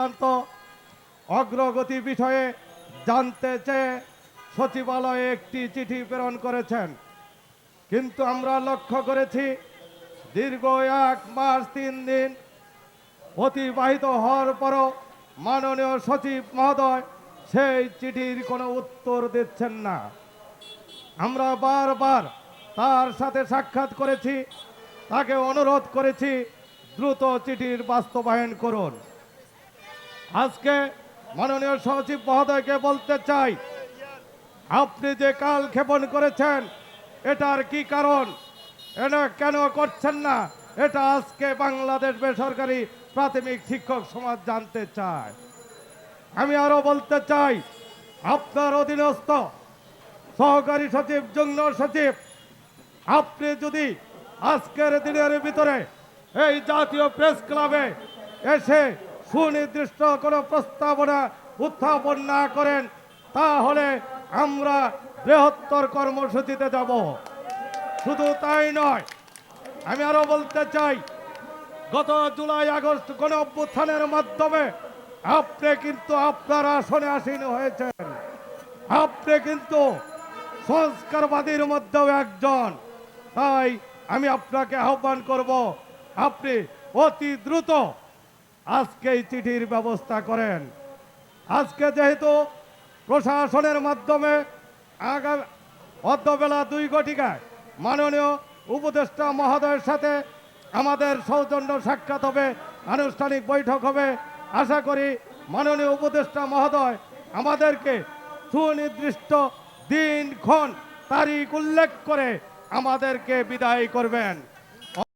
সিদ্ধান্ত অগ্রগতি বিষয়ে জানতে চেয়ে সচিবালয়ে একটি চিঠি প্রেরণ করেছেন, কিন্তু আমরা লক্ষ্য করেছি দীর্ঘ 1 মাস 3 দিন অতিবাহিত হওয়ার পরও মাননীয় সচিব মহোদয় সেই চিঠির কোনো উত্তর দিচ্ছেন না। আমরা বারবার তার সাথে সাক্ষাৎ করেছি, তাকে অনুরোধ করেছি দ্রুত চিঠির বাস্তবায়ন করুন। আজকে মাননীয় সচিব মহোদয়কে বলতে চাই, আপনি যে কাল ক্ষেপণ করেছেন এটার কি কারণ, এটা কেন করছেন না, এটা আজকে বাংলাদেশ বেসরকারি প্রাথমিক শিক্ষক সমাজ জানতে চায়। আমি আরো বলতে চাই, আপনার অধীনস্থ সহকারী সচিব, যুগ্ম সচিব, আপনি যদি আজকের দিনের ভিতরে এই জাতীয় প্রেস ক্লাবে এসে সুনির্দিষ্ট কোনো প্রস্তাবনা উত্থাপন না করেন, তাহলে আমরা বৃহত্তর কর্মসূচিতে যাব। শুধু তাই নয়, আমি আরো বলতে চাই, গত জুলাই আগস্ট গণ অভ্যুত্থানের মাধ্যমে আপনি কিন্তু আপনার আসনে আসীন হয়েছেন। আপনি কিন্তু সংস্কারবাদীর মধ্যেও একজন। তাই আমি আপনাকে আহ্বান করব, আপনি অতি দ্রুত আজকে এই চিঠির ব্যবস্থা করেন। আজকে যেহেতু প্রশাসনের মাধ্যমে অদ্যবেলা 2 ঘটিকায় মাননীয় উপদেষ্টা মহোদয়ের সাথে আমাদের সৌজন্য সাক্ষাৎ হবে, আনুষ্ঠানিক বৈঠক হবে। আশা করি মাননীয় উপদেষ্টা মহোদয় আমাদেরকে সুনির্দিষ্ট দিনক্ষণ তারিখ উল্লেখ করে আমাদেরকে বিদায় করবেন।